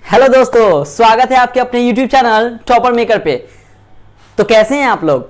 Hello दोस्तों, स्वागत है आपके अपने YouTube चैनल टॉपर मेकर पे। तो कैसे हैं आप लोग?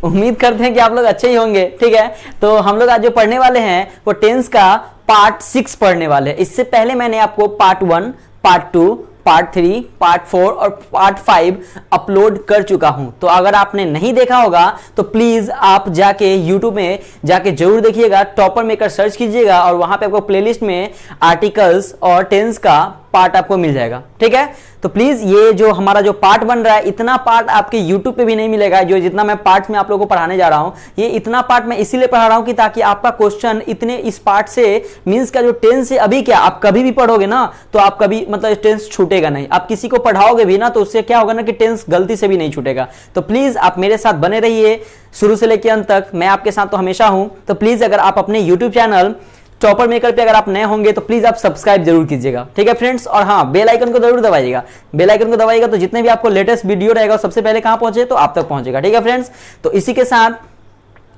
उम्मीद करते हैं कि आप लोग अच्छे ही होंगे। ठीक है, तो हम लोग आज जो पढ़ने वाले हैं वो टेंस का पार्ट 6 पढ़ने वाले हैं। इससे पहले मैंने आपको पार्ट 1, पार्ट 2, पार्ट 3, पार्ट 4 और पार्ट 5 अपलोड कर चुका हूं। तो अगर आपने नहीं देखा होगा तो प्लीज आप जाके YouTube में जाके जरूर देखिएगा, टॉपर मेकर सर्च कीजिएगा और वहां पे आपको प्लेलिस्ट में आर्टिकल्स और टेंस का पार्ट आपको मिल जाएगा। ठीक है, तो प्लीज ये जो हमारा जो पार्ट बन रहा है, इतना पार्ट आपके YouTube पे भी नहीं मिलेगा। जो जितना मैं पार्ट में आप लोगों को पढ़ाने जा रहा हूं, ये इतना पार्ट मैं इसीलिए पढ़ा रहा हूं कि ताकि आपका क्वेश्चन इतने इस पार्ट से मींस का जो टेंस है, अभी क्या आप कभी भी पढ़ोगे ना तो आप कभी मतलब टेंस छूटेगा नहीं। आप किसी को पढ़ाओगे भी ना तो उससे क्या होगा ना कि टेंस गलती से भी नहीं छूटेगा। तो प्लीज आप मेरे साथ बने रहिए शुरू से लेकर अंत तक। मैं आपके साथ तो हमेशा हूं। तो प्लीज अगर आप अपने यूट्यूब चैनल टॉपर मेकर पे अगर आप नए होंगे तो प्लीज आप सब्सक्राइब जरूर कीजिएगा। ठीक है फ्रेंड्स, और हाँ, बेल आइकन को जरूर दबाइएगा। बेल आइकन को दबाइएगा तो जितने भी आपको लेटेस्ट वीडियो रहेगा सबसे पहले कहां पहुंचे तो आप तक पहुंचेगा। ठीक है फ्रेंड्स, तो इसी के साथ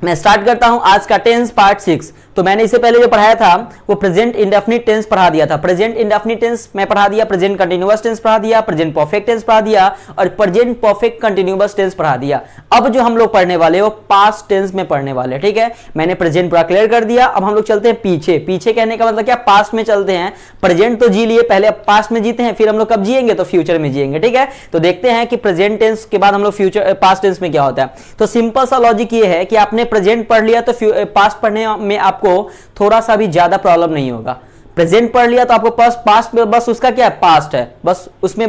मैं स्टार्ट करता हूं आज का टेंस पार्ट 6। तो मैंने इससे पहले जो पढ़ाया था वो प्रेजेंट इंडेफिनिट टेंस पढ़ा दिया था। प्रेजेंट इंडेफिनिट टेंस मैं पढ़ा दिया, प्रेजेंट कंटीन्यूअस टेंस पढ़ा दिया, प्रेजेंट परफेक्ट टेंस पढ़ा दिया और प्रेजेंट परफेक्ट कंटीन्यूअस टेंस पढ़ा दिया। अब जो हम लोग पढ़ने वाले वो पास्ट टेंस में पढ़ने वाले। ठीक है, मैंने प्रेजेंट पूरा क्लियर कर दिया। अब हम लोग चलते हैं पीछे। पीछे कहने का मतलब क्या, पास्ट में चलते हैं। प्रेजेंट तो जी लिए, पहले पास्ट में जीते हैं, फिर हम लोग कब जिएंगे तो फ्यूचर में जिएंगे। ठीक है, तो देखते हैं कि प्रेजेंट टेंस के बाद हम लोग फ्यूचर पास्ट टेंस में क्या होता है। तो सिंपल सा लॉजिक ये है कि आपने प्रेजेंट पढ़ लिया तो पास्ट पढ़ने में आपको थोड़ा सा भी ज्यादा प्रॉब्लम नहीं होगा। प्रेजेंट पढ़ लिया तो आपको पास्ट में बस उसका क्या है, पास्ट है, बस उसमें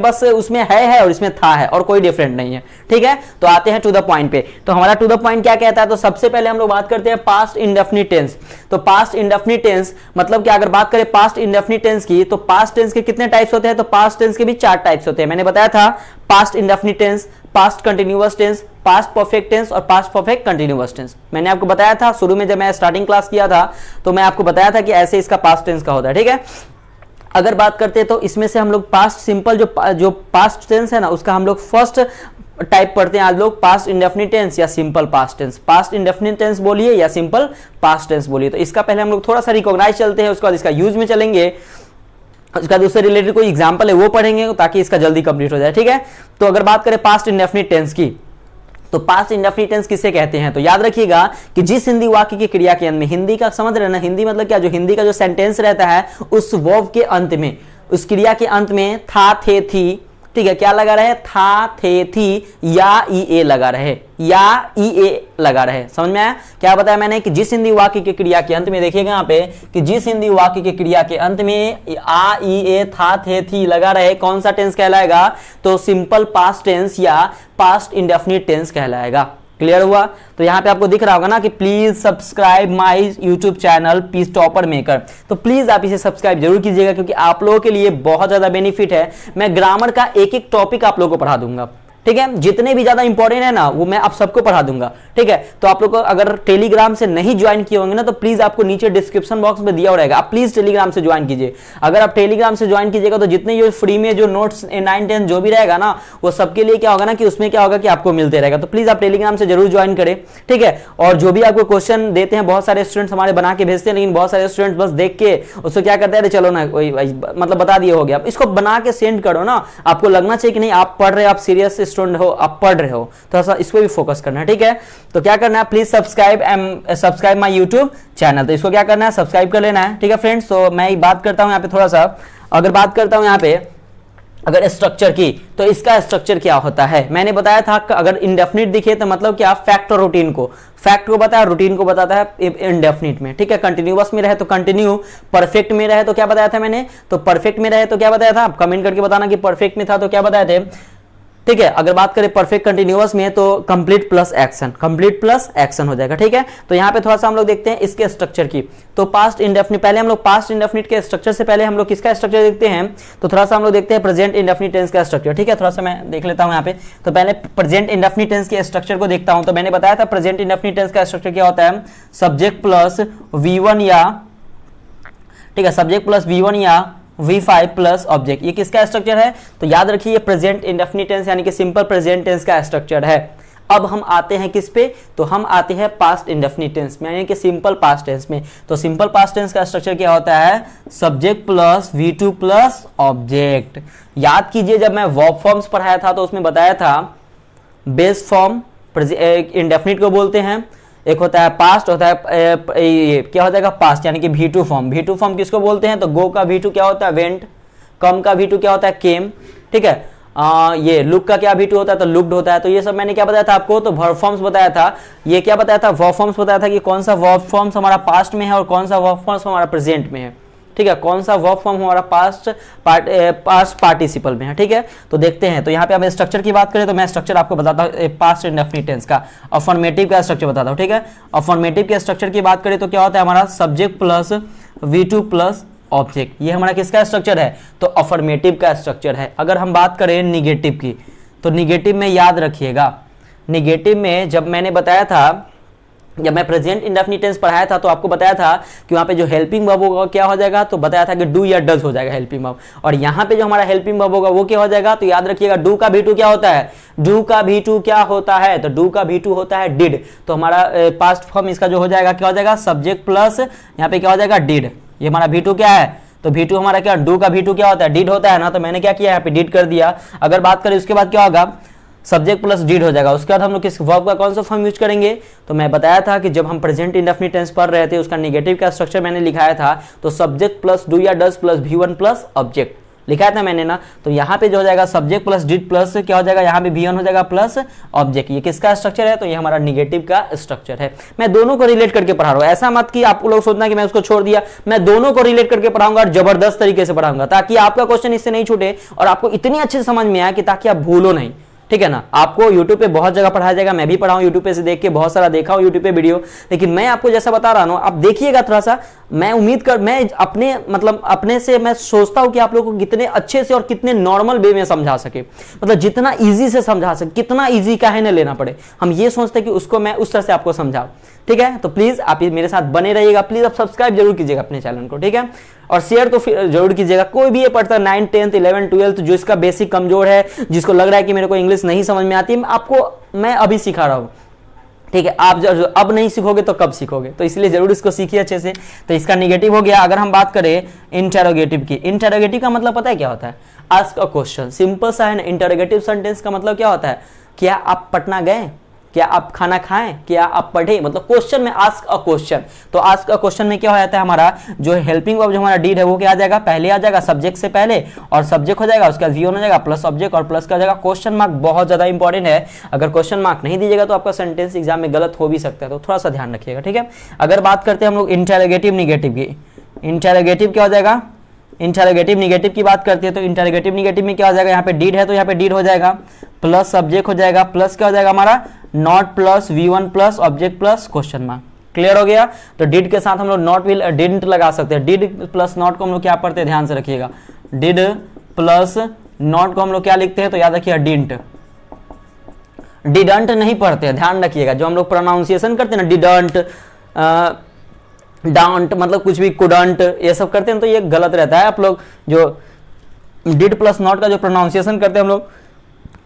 है और इसमें था है और कोई डिफरेंट नहीं है। ठीक है, तो आते हैं टू द पॉइंट पे। तो हमारा टू द पॉइंट क्या कहता है, तो सबसे पहले हम लोग बात करते हैं पास्ट इंडेफिनिट टेंस। तो पास्ट इंडेफिनिट टेंस मतलब क्या, अगर बात करें पास्ट इंडेफिनिट टेंस की तो पास्ट टेंस के कितने टाइप्स होते हैं, तो पास्ट टेंस के भी 4 टाइप्स होते हैं। मैंने बताया था past indefinite tense, past continuous tense, past perfect tense और पास्ट परफेक्ट कंटीन्यूअस टेंस। मैंने आपको बताया था शुरू में जब मैं स्टार्टिंग क्लास किया था तो मैं आपको बताया था कि ऐसे इसका पास्ट टेंस का होता है। ठीक है, अगर बात करते हैं तो इसमें से हम लोग पास्ट सिंपल जो पास्ट टेंस है ना उसका हम लोग फर्स्ट टाइप पढ़ते हैं आज लोग, पास्ट इंडेफिनिट टेंस या simple past tense. Past indefinite tense बोलिए या सिंपल पास्ट टेंस बोलिए। तो इसका पहले हम लोग थोड़ा सा रिकॉग्नाइज चलते हैं, उसके बाद इसका यूज में चलेंगे, उसका दूसरे रिलेटेड कोई एग्जांपल है वो पढ़ेंगे ताकि इसका जल्दी कंप्लीट हो जाए। ठीक है, तो अगर बात करें पास्ट इंडेफिनिट टेंस की तो पास्ट इंडेफिनिट टेंस किसे कहते हैं, तो याद रखिएगा कि जिस हिंदी वाक्य की क्रिया के अंत में, हिंदी का समझ रहे ना, हिंदी मतलब क्या, जो हिंदी का जो सेंटेंस रहता है उस वर्ब के अंत में, उस क्रिया के अंत में था, थे, थी, ठीक है, क्या लगा रहे, था, थे, थी या ई ए लगा रहे, या ई ए लगा रहे। समझ में आया क्या बताया मैंने, कि जिस हिंदी वाक्य की क्रिया के अंत में, देखिएगा यहाँ पे कि जिस हिंदी वाक्य की क्रिया के अंत में आ, ई, ए, था, थे, थी लगा रहे, कौन सा टेंस कहलाएगा, तो सिंपल पास्ट टेंस या पास्ट इंडेफिनिट टेंस कहलाएगा। क्लियर हुआ? तो यहाँ पे आपको दिख रहा होगा ना कि please subscribe my YouTube channel peace topper maker. तो प्लीज आप इसे सब्सक्राइब जरूर कीजिएगा क्योंकि आप लोगों के लिए बहुत ज्यादा बेनिफिट है। मैं ग्रामर का एक एक टॉपिक आप लोगों को पढ़ा दूंगा। ठीक है, जितने भी ज्यादा इंपॉर्टेंट है ना वो मैं आप सबको पढ़ा दूंगा। ठीक है, तो आप लोग को अगर टेलीग्राम से नहीं ज्वाइन किए होंगे ना तो प्लीज आपको नीचे डिस्क्रिप्शन बॉक्स में दिया रहेगा, आप प्लीज टेलीग्राम से ज्वाइन कीजिए। अगर आप टेलीग्राम से ज्वाइन कीजिएगा तो जितने जो फ्री में जो नोट्स 9, 10 जो भी रहेगा ना वो सबके लिए क्या होगा ना कि उसमें क्या होगा कि आपको मिलते रहेगा। तो प्लीज आप टेलीग्राम से जरूर ज्वाइन करें। ठीक है, और जो भी आपको क्वेश्चन देते हैं, बहुत सारे स्टूडेंट्स हमारे बना के भेजते हैं, लेकिन बहुत सारे स्टूडेंट्स बस देख के उसको क्या करते हैं, चलो ना कोई मतलब बता दिए हो गया, इसको बना के सेंड करो ना। आपको लगना चाहिए कि नहीं आप पढ़ रहे हो, आप सीरियस स्टूडेंट हो, आप पढ़ रहे हो, थोड़ा सा इस पे भी फोकस करना है। ठीक है, तो क्या करना है, please subscribe my YouTube channel. तो इसको क्या करना है, सब्सक्राइब कर लेना है। ठीक है फ्रेंड्स, तो मैं बात करता हूं यहाँ पे थोड़ा सा, अगर बात करता हूं यहाँ पे अगर स्ट्रक्चर की, तो इसका स्ट्रक्चर क्या होता है, मैंने बताया था अगर इंडेफिनिट दिखे तो मतलब क्या, फैक्ट और रूटीन को, फैक्ट को बताया, रूटीन को बताता है इंडेफिनिट में। ठीक है, कंटिन्यूअस में रहे तो कंटिन्यू, परफेक्ट में रहे तो क्या बताया था मैंने, तो परफेक्ट में रहे तो क्या बताया था, आप कमेंट करके बताना कि परफेक्ट में था तो क्या बताए थे। ठीक है, अगर बात करें परफेक्ट कंटीन्यूअस में तो complete plus action, complete plus action हो जाएगा। ठीक है, तो यहाँ पे थोड़ा सा हम लोग देखते हैं इसके स्ट्रक्चर की। तो पास्ट इंडेफिनिट, पहले हम लोग पास्ट इंडेफिनिट के स्ट्रक्चर से पहले हम लोग किसका स्ट्रक्चर देखते हैं, तो थोड़ा सा हम लोग देखते हैं प्रेजेंट इंडेफिनिट टेंस का स्ट्रक्चर। ठीक है, थोड़ा सा मैं देख लेता हूँ यहाँ पे। तो पहले प्रेजेंट इंडेफिनिट टेंस के स्ट्रक्चर को देखता हूँ। तो मैंने बताया था प्रेजेंट इंडेफिनिट टेंस का स्ट्रक्चर क्या होता है, सब्जेक्ट प्लस V1 या, ठीक है, सब्जेक्ट प्लस V1 या V5 प्लस ऑब्जेक्ट। ये किसका स्ट्रक्चर है, तो याद रखिए ये प्रेजेंट इंडेफिनिट टेंस यानी कि सिंपल प्रेजेंट टेंस का स्ट्रक्चर है। अब हम आते हैं किस पे, तो हम आते हैं पास्ट इंडेफिनिट टेंस में, यानी कि सिंपल पास्ट टेंस में। तो सिंपल पास्ट टेंस का स्ट्रक्चर क्या होता है, subject plus V2 plus object. याद कीजिए जब मैं वर्ब फॉर्म्स पढ़ाया था तो उसमें बताया था बेस फॉर्म इंडेफिनिट को बोलते हैं, एक होता है पास्ट, होता है ये क्या हो जाएगा पास्ट, यानी कि V2 फॉर्म। V2 फॉर्म किसको बोलते हैं, तो गो का V2 क्या होता है वेंट, कम का V2 क्या होता है केम, ठीक है। ये लुक का क्या V2 होता है, तो लुक्ड होता है। तो ये सब मैंने क्या बताया था आपको, तो वर्ब फॉर्म्स बताया था। ये क्या बताया था, वर्ब फॉर्म्स बताया था कि कौन सा वर्ब फॉर्म्स हमारा पास्ट में है और कौन सा वर्ब फॉर्म्स हमारा प्रेजेंट में है, ठीक है, कौन सा वर्ब फॉर्म हमारा पास्ट पार्टिसिपल में है, ठीक है। तो देखते हैं, तो यहाँ पे अब स्ट्रक्चर की बात करें तो मैं स्ट्रक्चर आपको बताता हूँ पास्ट इंडेफिनिट टेंस का, अफर्मेटिव का स्ट्रक्चर बताता हूँ, ठीक है। अफर्मेटिव के स्ट्रक्चर की बात करें तो क्या होता है हमारा subject plus V2 plus object, ये हमारा किसका स्ट्रक्चर है, तो अफर्मेटिव का स्ट्रक्चर है। अगर हम बात करें निगेटिव की, तो निगेटिव में याद रखिएगा, निगेटिव में जब मैंने बताया था, जब मैं प्रेजेंट इंडेफिनिट टेंस पढ़ाया था तो आपको बताया था कि वहां पे जो हेल्पिंग वर्ब होगा क्या हो जाएगा, तो बताया था कि डू या डज हो जाएगा हेल्पिंग वर्ब, और यहाँ पे जो हमारा हेल्पिंग वर्ब होगा वो क्या हो जाएगा, तो याद रखिएगा डू का V2 क्या होता है, डू का V2 क्या होता है, तो डू का V2 होता है डिड। तो हमारा पास्ट फॉर्म इसका जो हो जाएगा क्या हो जाएगा, सब्जेक्ट प्लस यहाँ पे क्या हो जाएगा डिड। ये हमारा V2 क्या है, तो V2 हमारा क्या, डू का V2 क्या होता है, डिड होता है ना, तो मैंने क्या किया यहाँ पे डिड कर दिया। अगर बात करें उसके बाद क्या होगा, सब्जेक्ट प्लस डिड हो जाएगा। उसके बाद हम लोग किस वर्ब का कौन सा फॉर्म यूज करेंगे, तो मैं बताया था कि जब हम प्रेजेंट इंडेफिनिट टेंस पढ़ रहे थे उसका नेगेटिव का स्ट्रक्चर मैंने लिखाया था, तो सब्जेक्ट प्लस डू या does plus V1 plus object लिखाया था मैंने ना। तो यहाँ पे जो हो जाएगा सब्जेक्ट प्लस डिड प्लस क्या हो जाएगा, यहाँ पे V1 हो जाएगा प्लस ऑब्जेक्ट। ये किसका स्ट्रक्चर है, तो ये हमारा निगेटिव का स्ट्रक्चर है। मैं दोनों को रिलेट करके पढ़ा रहा हूँ, ऐसा मत कि आप लोग सोचना कि मैं उसको छोड़ दिया, मैं दोनों को रिलेट करके पढ़ाऊंगा और जबरदस्त तरीके से पढ़ाऊंगा ताकि आपका क्वेश्चन इससे नहीं छूटे और आपको इतनी अच्छे से समझ में आए कि ताकि आप भूलो नहीं, ठीक है ना। आपको YouTube पे बहुत जगह पढ़ाया जाएगा, मैं भी पढ़ा हूँ YouTube पे से देख के, बहुत सारा देखा हूँ YouTube पे वीडियो, लेकिन मैं आपको जैसा बता रहा हूँ आप देखिएगा थोड़ा सा। मैं उम्मीद कर, मैं अपने मतलब अपने से मैं सोचता हूँ कि आप लोगों को कितने अच्छे से और कितने नॉर्मल वे में समझा सके, मतलब जितना इजी से समझा सके, कितना इजी काहे न लेना पड़े, हम ये सोचते हैं कि उसको मैं उस तरह से आपको समझाऊं, ठीक है। तो प्लीज आप मेरे साथ बने रहिएगा, प्लीज आप सब्सक्राइब जरूर कीजिएगा अपने चैनल को, ठीक है, और शेयर तो जरूर कीजिएगा। कोई भी ये पढ़ता है 9th 10th 11th 12th जो इसका बेसिक कमजोर है, जिसको लग रहा है कि मेरे को इंग्लिश नहीं समझ में आती है, आपको मैं अभी सिखा रहा हूँ, ठीक है। आप अब नहीं सीखोगे तो कब सीखोगे, तो इसलिए जरूर इसको सीखिए अच्छे से। तो इसका नेगेटिव हो गया। अगर हम बात करें इंटरोगेटिव की, इंटरोगेटिव का मतलब पता है क्या होता है, आस्क अ क्वेश्चन, सिंपल सा है ना। इंटरोगेटिव सेंटेंस का मतलब क्या होता है, क्या आप पटना गए, क्या आप खाना खाएं, क्या आप पढ़े, मतलब क्वेश्चन में आस्क अ क्वेश्चन। तो आस्क अ क्वेश्चन में क्या हो जाता है, हमारा जो हेल्पिंग वर्ब जो हमारा डीड है वो क्या आ जाएगा, पहले आ जाएगा सब्जेक्ट से पहले, और सब्जेक्ट हो जाएगा उसके बाद V1 हो जाएगा प्लस ऑब्जेक्ट, और प्लस का हो जाएगा क्वेश्चन मार्क। बहुत ज्यादा इंपॉर्टेंट है, अगर क्वेश्चन मार्क नहीं दीजिएगा तो आपका सेंटेंस एग्जाम में गलत हो भी सकता है, तो थोड़ा सा ध्यान रखिएगा, ठीक है। अगर बात करते हैं हम लोग इंटरोगेटिव निगेटिव की, इंटरोगेटिव क्या हो जाएगा, इंटरोगेटिव निगेटिव की बात करते हैं तो इंटरोगेटिव निगेटिव में क्या हो जाएगा, यहाँ पे डीड है तो यहाँ पे डीड हो जाएगा प्लस सब्जेक्ट हो जाएगा, प्लस क्या हो जाएगा हमारा not plus V1 plus object plus question mark. Clear हो गया। तो डिड के साथ हम लोग नॉट विल डिडंट लगा सकते हैं। डिड प्लस नॉट को हम लोग क्या पढ़ते हैं, ध्यान से रखिएगा, डिड प्लस नॉट को हम लोग क्या लिखते हैं, तो याद रखिएगा डिडंट, डिडंट नहीं पढ़ते हैं, ध्यान रखिएगा। जो हम लोग प्रोनाउंसिएशन करते हैं ना, डिडंट डांट मतलब कुछ भी कुडंट ये सब करते हैं तो ये गलत रहता है। आप लोग जो डिड प्लस नॉट का जो प्रोनाउंसिएशन करते हैं हम लोग,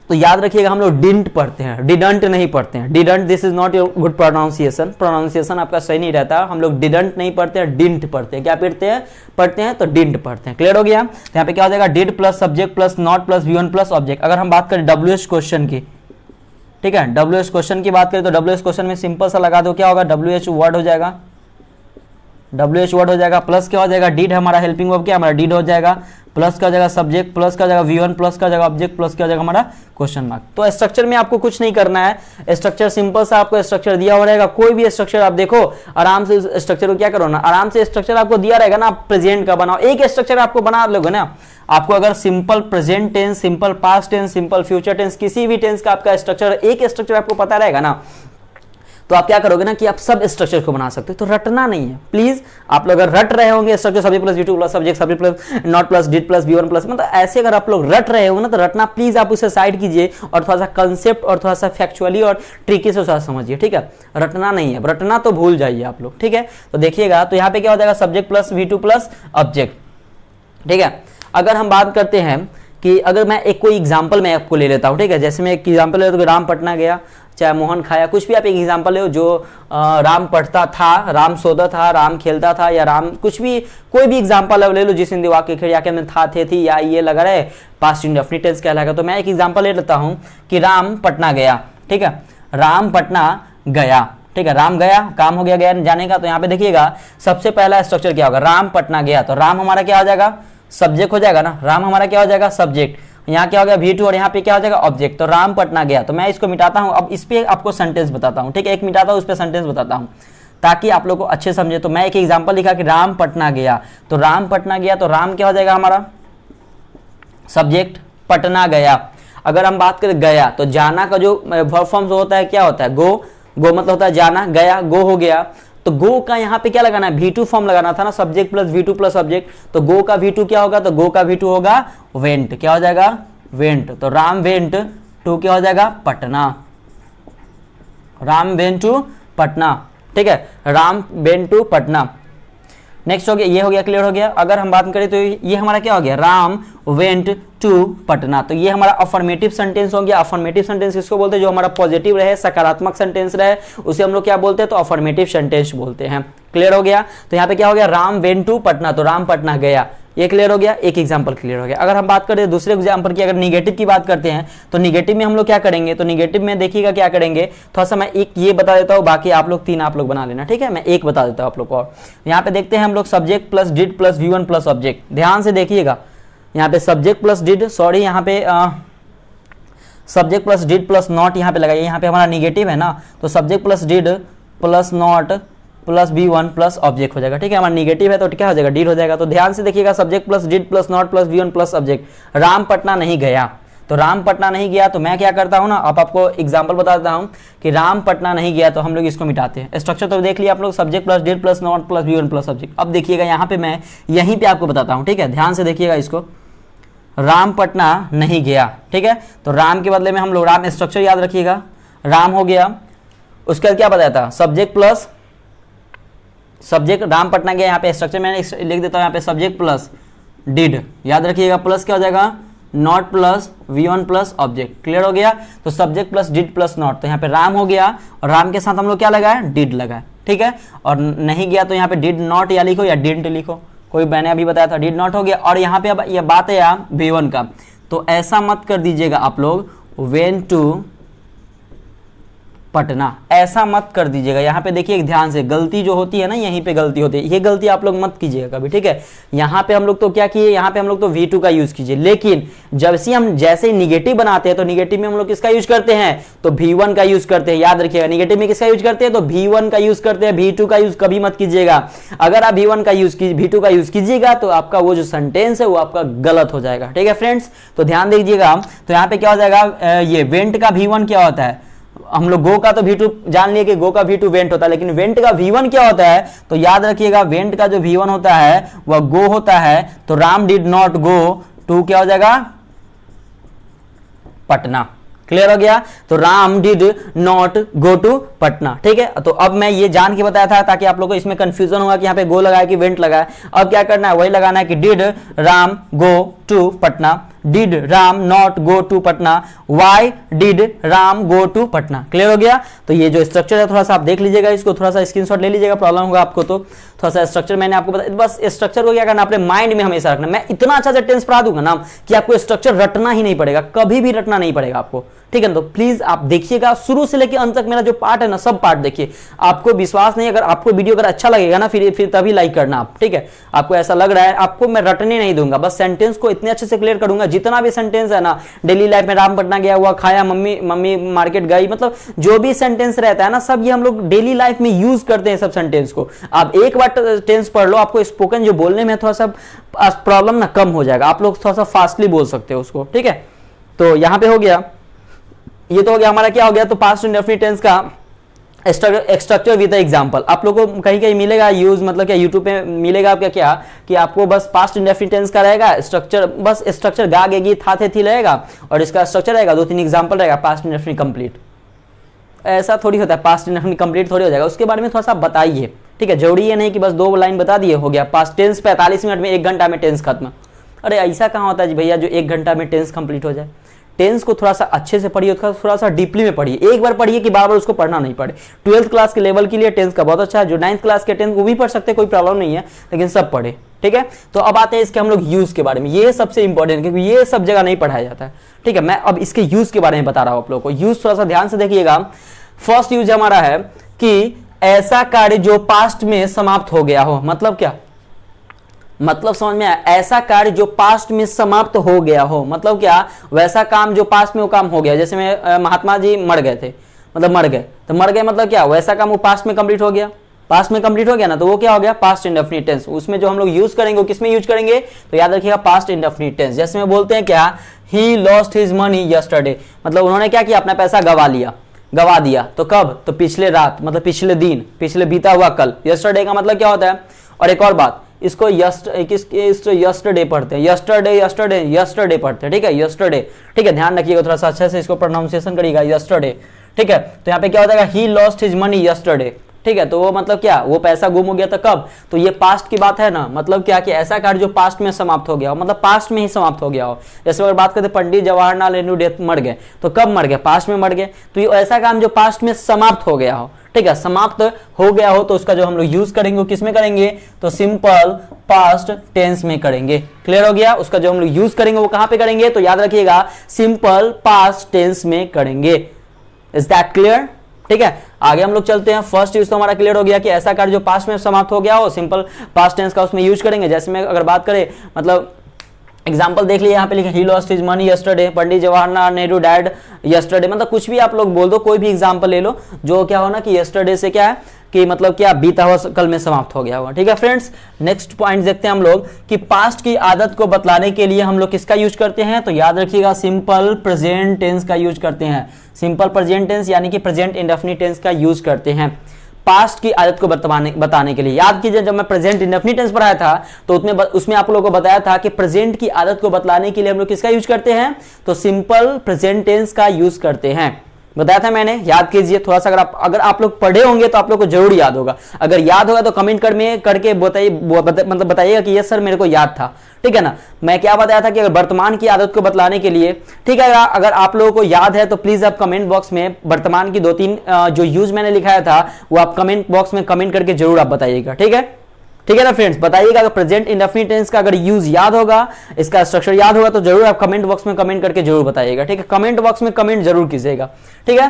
तो याद रखिएगा हम लोग डिडंट पढ़ते हैं, डिडंट नहीं पढ़ते हैं। Didn't, this is not your good pronunciation, pronunciation आपका सही नहीं रहता। हम लोग डिडंट नहीं पढ़ते हैं, डिंट पढ़ते हैं। क्या पढ़ते हैं तो डिंट पढ़ते हैं। क्लियर हो गया। तो यहाँ पे क्या हो जाएगा, did plus subject plus not plus V1 plus object. अगर हम बात करें WH क्वेश्चन की, ठीक है, WH क्वेश्चन की बात करें तो WH क्वेश्चन में सिंपल सा लगा दो, क्या होगा, WH वर्ड हो जाएगा, WH वर्ड हो जाएगा, प्लस क्या हो जाएगा, डिड हमारा हेल्पिंग वर्ब क्या हमारा डिड हो जाएगा, प्लस का हो जाएगा सब्जेक्ट, प्लस का हो जाएगा V1, प्लस का हो जाएगा ऑब्जेक्ट, प्लस का हो जाएगा हमारा क्वेश्चन मार्क। तो स्ट्रक्चर में आपको कुछ नहीं करना है, स्ट्रक्चर सिंपल सा आपको स्ट्रक्चर दिया हो रहेगा। कोई भी स्ट्रक्चर आप देखो आराम से, स्ट्रक्चर को क्या करो ना, आराम से स्ट्रक्चर आपको दिया रहेगा ना, आप प्रेजेंट का बनाओ, एक स्ट्रक्चर आपको बना लोगे ना। आपको अगर simple present tense, simple past tense, simple future tense, किसी भी टेंस का आपका स्ट्रक्चर, एक स्ट्रक्चर आपको पता रहेगा ना, तो आप क्या करोगे ना कि आप सब स्ट्रक्चर को बना सकते हो। तो रटना नहीं है प्लीज। आप लोग अगर रट रहे होंगे structure subject plus V2 plus subject, subject plus not plus did plus V1 plus, मतलब ऐसे अगर आप लोग रट रहे होंगे ना, तो रटना प्लीज आप उसे साइड कीजिए और थोड़ा सा कंसेप्ट और थोड़ा सा फैक्चुअली और ट्रिकी से समझिए, ठीक है। रटना नहीं है, रटना तो भूल जाइए आप लोग, ठीक है। तो देखिएगा, तो यहाँ पे क्या हो जाएगा, subject plus V2 plus object, ठीक है। अगर हम बात करते हैं कि अगर मैं एक कोई एग्जांपल मैं आपको ले लेता हूं, ठीक है, जैसे मैं एक एग्जांपल ले तो राम पटना गया, चाहे मोहन खाया, कुछ भी आप एक एग्जांपल ले, जो राम पढ़ता था, राम सोता था, राम खेलता था, या राम कुछ भी, कोई भी एग्जांपल ले लो जिस हिंदी वाक्य खिड़िया के अंदर था, थे, थी या ये लगा रहे, पास्ट इंडेफिनिट टेंस कहलाएगा। तो मैं एक एग्जांपल ले लेता हूं कि राम पटना गया, ठीक है, राम पटना गया, ठीक है, राम गया, काम हो गया गया जाने का। तो यहाँ पे देखिएगा सबसे पहला स्ट्रक्चर क्या होगा, राम पटना गया, तो राम हमारा क्या हो जाएगा, सब्जेक्ट हो जाएगा ना, राम हमारा क्या हो जाएगा, सब्जेक्ट, यहाँ क्या हो गया V2 और यहाँ पे क्या हो जाएगा ऑब्जेक्ट, तो राम पटना गया। तो मैं इसको मिटाता हूँ, अब इस पे आपको सेंटेंस बताता हूँ, ठीक है, एक मिटाता हूँ उस पे सेंटेंस बताता हूँ ताकि आप लोग को अच्छे समझे। तो मैं एक एग्जांपल लिखा कि राम पटना गया, तो राम पटना गया, तो राम क्या हो जाएगा हमारा सब्जेक्ट, पटना गया। अगर हम बात करें गया, तो जाना का जो वर्ब फॉर्म होता है क्या होता है, गो, गो मतलब होता है जाना, गया गो हो गया। तो गो का यहाँ पे क्या लगाना है, V2 फॉर्म लगाना था ना, subject plus V2 plus object, तो गो का V2 क्या होगा, तो गो का V2 होगा वेंट, क्या हो जाएगा वेंट, तो राम वेंट टू क्या हो जाएगा पटना, राम वेंट टू पटना, ठीक है, Ram went to Patna. Next हो गया, ये हो गया, क्लियर हो गया। अगर हम बात करें तो ये हमारा क्या हो गया, राम वेंट टू पटना, तो ये हमारा अफर्मेटिव सेंटेंस हो गया। अफर्मेटिव सेंटेंस किसको बोलते हैं, जो हमारा पॉजिटिव रहे, सकारात्मक सेंटेंस रहे, उसे हम लोग क्या बोलते हैं, तो अफर्मेटिव सेंटेंस बोलते हैं। क्लियर हो गया। तो यहाँ पे क्या हो गया, राम वेंट टू पटना, तो राम पटना गया, ये क्लियर हो गया, एक एग्जांपल क्लियर हो गया। अगर हम बात करें दूसरे एग्जांपल की, अगर निगेटिव की बात करते हैं, तो निगेटिव में हम लोग क्या करेंगे, तो निगेटिव में देखिएगा क्या करेंगे, थोड़ा सा मैं एक ये बता देता हूँ, बाकी आप लोग तीन आप लोग बना लेना, ठीक है, मैं एक बता देता हूँ आप लोग को। और यहाँ पे देखते हैं हम लोग subject plus did plus V1 plus object, ध्यान से देखिएगा, यहाँ पे सब्जेक्ट प्लस डिड, सॉरी यहाँ पे subject plus did plus not यहाँ पे लगाइए, यहाँ पे हमारा निगेटिव है ना, तो subject plus did plus not plus V1 plus object हो जाएगा, ठीक है, हमारा निगेटिव है तो क्या हो जाएगा, डिड हो जाएगा। तो ध्यान से देखिएगा, subject plus did plus not plus V1 plus object, Ram Patna नहीं गया, तो राम पटना नहीं गया, तो मैं क्या करता हूं ना, अब आपको एग्जांपल बता देता हूं कि राम पटना नहीं गया, तो हम लोग इसको मिटाते हैं। स्ट्रक्चर तो देख लिया आप लोग, subject plus did plus not plus V1 plus object. अब देखिएगा यहाँ पे मैं यहीं पे आपको बताता हूँ, ठीक है, ध्यान से देखिएगा इसको, राम पटना नहीं गया, ठीक है, तो राम के बदले में हम लोग राम, स्ट्रक्चर याद रखिएगा, राम हो गया, उसके बाद क्या बताया था, subject plus subject, Ram Patna गया, यहाँ पे स्ट्रक्चर मैंने लिख देता हूँ, यहाँ पे सब्जेक्ट प्लस डिड याद रखिएगा, प्लस क्या हो जाएगा not plus V1 plus object. Clear हो गया। तो subject plus did plus not, तो यहाँ पे राम हो गया और राम के साथ हम लोग क्या लगाए, डिड लगाए, ठीक है, और नहीं गया तो यहाँ पे डिड नॉट या लिखो या डिडंट लिखो, कोई मैंने अभी बताया था डिड नॉट हो गया। और यहाँ पे अब ये बात है यार V1 का, तो ऐसा मत कर दीजिएगा आप लोग वेंट टू पटना, ऐसा मत कर दीजिएगा। यहाँ पे देखिए ध्यान से, गलती जो होती है ना यहीं पे गलती होती है, ये गलती आप लोग मत कीजिएगा कभी, ठीक है। यहाँ पे हम लोग तो क्या किए, यहाँ पे हम लोग तो V2 का यूज कीजिए, लेकिन जब से हम जैसे निगेटिव बनाते हैं तो निगेटिव में हम लोग किसका यूज करते हैं, तो V1 का यूज करते हैं, याद रखिएगा। निगेटिव में किसका यूज करते हैं, तो V1 का यूज करते हैं, V2 का यूज कभी मत कीजिएगा। अगर आप V1 का यूज V2 का यूज कीजिएगा तो आपका वो जो सेंटेंस है वो आपका गलत हो जाएगा, ठीक है फ्रेंड्स। तो ध्यान दीजिएगा। तो यहाँ पे क्या हो जाएगा, ये वेंट का V1 क्या होता है, हम लोग गो का तो V2 जान लिए कि गो का V2 वेंट होता है, लेकिन वेंट का V1 क्या होता है, तो याद रखिएगा वेंट का जो V1 होता है वह गो होता है। तो Ram did not go to क्या हो जाएगा, पटना। क्लियर हो गया। तो Ram did not go to Patna, ठीक है। तो अब मैं ये जान के बताया था ताकि आप लोगों को इसमें कंफ्यूजन होगा कि यहाँ पे गो लगाया कि वेंट लगाया। अब क्या करना है, वही लगाना है कि did Ram go to Patna, did Ram not go to Patna, why did Ram go to Patna. Clear हो गया। तो ये जो स्ट्रक्चर है थोड़ा सा आप देख लीजिएगा, इसको थोड़ा सा स्क्रीनशॉट ले लीजिएगा, प्रॉब्लम होगा आपको तो थोड़ा सा स्ट्रक्चर मैंने आपको बताया। बस स्ट्रक्चर को क्या करना, अपने माइंड में हमेशा रखना। मैं इतना अच्छा से टेंस पढ़ा दूंगा ना कि आपको स्ट्रक्चर रटना ही नहीं पड़ेगा, कभी भी रटना नहीं पड़ेगा आपको, ठीक है। तो प्लीज आप देखिएगा शुरू से लेकर अंत तक, मेरा जो पार्ट है ना सब पार्ट देखिए। आपको विश्वास नहीं, अगर आपको वीडियो अगर अच्छा लगेगा ना फिर तभी लाइक करना आप, ठीक है। आपको ऐसा लग रहा है, आपको मैं रटने नहीं दूंगा, बस सेंटेंस को इतने अच्छे से क्लियर करूंगा। जितना भी सेंटेंस है ना, डेली लाइफ में राम पटना गया हुआ, खाया, मम्मी मार्केट गई, मतलब जो भी सेंटेंस रहता है ना सब ये हम लोग डेली लाइफ में यूज करते हैं सब सेंटेंस को। आप एक बार टेंस पढ़ लो, आपको स्पोकन जो बोलने में थोड़ा सा प्रॉब्लम ना कम हो जाएगा, आप लोग थोड़ा सा फास्टली बोल सकते हो उसको, ठीक है। तो यहां पे हो गया, ये तो हो गया हमारा क्या हो गया, तो पास्ट इंडेफिनिट टेंस का स्ट्रक्चर विद एग्जांपल। आप लोगों को कहीं कहीं मिलेगा यूज, मतलब क्या यूट्यूब पे मिलेगा आपका क्या कि आपको बस पास्ट इंडेफिनिट टेंस का रहेगा स्ट्रक्चर, बस स्ट्रक्चर गा गेगी था थे थी रहेगा और इसका स्ट्रक्चर रहेगा, 2-3 एग्जांपल रहेगा, पास्ट इंडेफिनिट कंप्लीट। ऐसा थोड़ी होता है, पास्ट इंडेफिनिट कंप्लीट थोड़ी हो जाएगा, उसके बारे में थोड़ा सा बताइए, ठीक है। जरूरी है नहीं कि बस 2 लाइन बता दिए हो गया पास्ट टेंस, 45 मिनट में 1 घंटा में टेंस खत्म। अरे ऐसा कहाँ होता है जी भैया जो 1 घंटा में टेंस कंप्लीट हो जाए, टेंस को थोड़ा सा अच्छे से पढ़िए, थोड़ा सा डीपली में पढ़िए, एक बार पढ़िए कि बार बार उसको पढ़ना नहीं पड़े। 12th क्लास के लेवल के लिए टेंस का बहुत अच्छा है, जो 9th क्लास के टेंस वो भी पढ़ सकते हैं, कोई प्रॉब्लम नहीं है, लेकिन सब पढ़े, ठीक है। तो अब आते हैं इसके हम लोग यूज के बारे में, ये सबसे इंपॉर्टेंट, क्योंकि ये सब जगह नहीं पढ़ाया जाता है, ठीक है। मैं अब इसके यूज के बारे में बता रहा हूं आप लोगों को। यूज थोड़ा सा ध्यान से देखिएगा। फर्स्ट यूज हमारा है कि ऐसा कार्य जो पास्ट में समाप्त हो गया हो। मतलब क्या, मतलब समझ में आया, ऐसा कार्य जो पास्ट में समाप्त हो गया हो, मतलब क्या, वैसा काम जो पास्ट में वो काम हो गया। जैसे में महात्मा जी मर गए थे, मतलब मर गए, तो मर गए मतलब क्या, वैसा काम वो पास्ट में कंप्लीट हो गया, पास्ट में कंप्लीट हो गया ना, तो वो क्या हो गया, पास्ट इंडेफिनिट टेंस। उसमें जो हम लोग यूज करेंगे वो किसमें यूज करेंगे, तो याद रखिएगा पास्ट इंडेफिनिट टेंस। जैसे में बोलते हैं क्या, he lost his money yesterday, मतलब उन्होंने क्या किया, अपना पैसा गवा दिया। तो कब, तो पिछले रात, मतलब पिछले दिन, पिछले बीता हुआ कल। यस्टरडे का मतलब क्या होता है। और एक और बात, इसको यस्टरडे पढ़ते हैं, यस्टरडे पढ़ते हैं, ठीक है, यस्टरडे, ठीक है। ध्यान रखिएगा, थोड़ा सा अच्छे से इसको प्रोनाउंसिएशन करिएगा, यस्टरडे, ठीक है। तो यहाँ पे क्या होता है, he lost his money yesterday, ठीक है। तो वो मतलब क्या, वो पैसा गुम हो गया था कब, तो ये पास्ट की बात है ना। मतलब क्या कि ऐसा कार्य जो पास्ट में समाप्त हो गया हो, मतलब पास्ट में ही समाप्त हो गया हो। जैसे अगर बात करते पंडित जवाहरलाल नेहरू मर गए, तो कब मर गए, पास्ट में मर गए। तो ये ऐसा काम जो पास्ट में समाप्त हो गया हो, ठीक है, समाप्त हो गया हो, तो उसका जो हम लोग यूज करेंगे वो किसमें करेंगे, तो सिंपल पास्ट टेंस में करेंगे। क्लियर हो गया। उसका जो हम लोग यूज करेंगे वो कहां पे करेंगे, तो याद रखिएगा सिंपल पास्ट टेंस में करेंगे। इज दैट क्लियर, ठीक है। आगे हम लोग चलते हैं। फर्स्ट यूज तो हमारा क्लियर हो गया कि ऐसा कार्य जो पास्ट में समाप्त हो गया हो, सिंपल पास्ट टेंस का उसमें यूज करेंगे। जैसे में अगर बात करें, मतलब एग्जाम्पल देख लिया, यहाँ पे लिखा he lost his money yesterday, Pandit Jawaharlal Nehru dad yesterday, मतलब कुछ भी आप लोग बोल दो, कोई भी एग्जाम्पल ले लो जो क्या हो ना कि यस्टरडे से क्या है कि मतलब क्या बीता हुआ कल में समाप्त हो गया होगा, ठीक है फ्रेंड्स। नेक्स्ट पॉइंट देखते हैं हम लोग कि पास्ट की आदत को बतलाने के लिए हम लोग किसका यूज करते हैं, तो याद रखिएगा सिंपल प्रेजेंट टेंस का यूज करते हैं। सिंपल प्रेजेंट टेंस यानी कि प्रेजेंट इंडेफिनिट टेंस का यूज करते हैं पास्ट की आदत को बताने के लिए। याद कीजिए जब मैं प्रेजेंट इंडेफिनिट टेंस पढ़ाया था तो उसमें आप लोगों को बताया था कि प्रेजेंट की आदत को बतलाने के लिए हम लोग किसका यूज करते हैं, तो सिंपल प्रेजेंट टेंस का यूज करते हैं। बताया था मैंने, याद कीजिए थोड़ा सा। अगर आप लोग पढ़े होंगे तो आप लोग को जरूर याद होगा। अगर याद होगा तो कमेंट करके मतलब बताइएगा कि यस सर मेरे को याद था, ठीक है ना। मैं क्या बताया था कि अगर वर्तमान की आदत को बतलाने के लिए, ठीक है, अगर आप लोगों को याद है तो प्लीज आप कमेंट बॉक्स में वर्तमान की 2-3 जो यूज मैंने लिखाया था वो आप कमेंट बॉक्स में कमेंट करके जरूर आप बताइएगा, ठीक है। ठीक है ना फ्रेंड्स, बताइएगा अगर प्रेजेंट इंडेफिनिट टेंस का अगर यूज याद होगा, इसका स्ट्रक्चर याद होगा तो जरूर आप कमेंट बॉक्स में कमेंट करके जरूर बताइएगा, ठीक है। कमेंट बॉक्स में कमेंट जरूर कीजिएगा, ठीक है।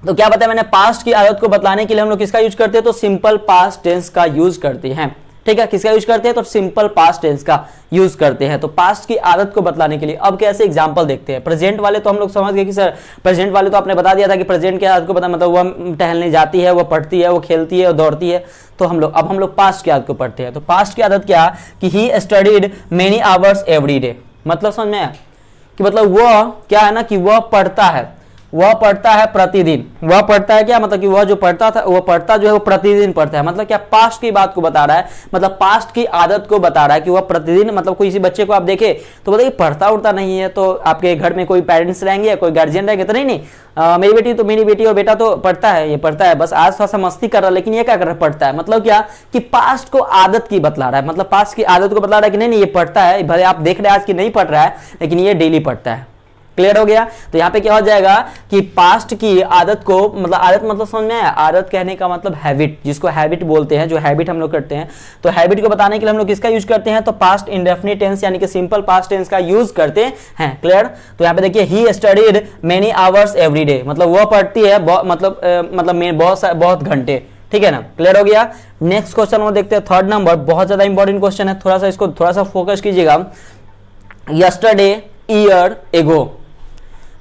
तो क्या बताया मैंने, पास्ट की आदत को बतलाने के लिए हम लोग किसका यूज करते हैं, तो सिंपल पास्ट टेंस का यूज करते हैं, ठीक है। किसका यूज करते हैं, तो सिंपल पास्ट टेंस का यूज करते हैं। तो पास्ट की आदत को बतलाने के लिए अब कैसे एग्जांपल देखते हैं। प्रेजेंट वाले तो हम लोग समझ गए कि सर प्रेजेंट वाले तो आपने बता दिया था कि प्रेजेंट की आदत को बता, मतलब वह टहलने जाती है, वह पढ़ती है, वो खेलती है, वो दौड़ती है। तो अब हम लोग पास्ट की आदत को पढ़ते हैं। तो पास्ट की आदत क्या कि he studied many hours every day, मतलब समझ में आया कि मतलब वह क्या है ना कि वह पढ़ता है प्रतिदिन। वह पढ़ता है क्या, मतलब कि वह जो पढ़ता था, वह पढ़ता जो है वो प्रतिदिन पढ़ता है। मतलब क्या, पास्ट की बात को बता रहा है, मतलब पास्ट की आदत को बता रहा है कि वह प्रतिदिन, मतलब कोई किसी बच्चे को आप देखे तो बताइए पढ़ता उड़ता नहीं है, तो आपके घर में कोई पेरेंट्स रहेंगे, कोई गार्जियन रहेंगे तो नहीं मेरी बेटी और बेटा तो पढ़ता है, ये पढ़ता है, बस आज थोड़ा सा मस्ती कर रहा है, लेकिन ये क्या कर रहा है, पढ़ता है। मतलब क्या कि पास्ट को आदत की बतला रहा है, मतलब पास्ट की आदत को बतला रहा है कि नहीं ये पढ़ता है, भले आप देख रहे हैं आज की नहीं पढ़ रहा है, लेकिन ये डेली पढ़ता है। क्लियर हो गया। तो यहाँ पे क्या हो जाएगा कि पास्ट की आदत को, मतलब आदत मतलब समझ में आया, आदत कहने का मतलब हैबिट, जिसको हैबिट बोलते हैं, जो हैबिट हम लोग करते हैं। तो हैबिट को बताने के लिए हम लोग किसका यूज करते हैं, तो पास्ट इंडेफिनिट टेंस यानी कि सिंपल पास्ट टेंस का यूज करते हैं। क्लियर। तो यहाँ पे देखिए he studied many hours every day, मतलब वह पढ़ती है बहुत घंटे, ठीक है ना। क्लियर हो गया। नेक्स्ट क्वेश्चन हम देखते हैं, थर्ड नंबर, बहुत ज्यादा इंपॉर्टेंट क्वेश्चन है, थोड़ा सा इसको थोड़ा सा फोकस कीजिएगा। Yesterday year ago,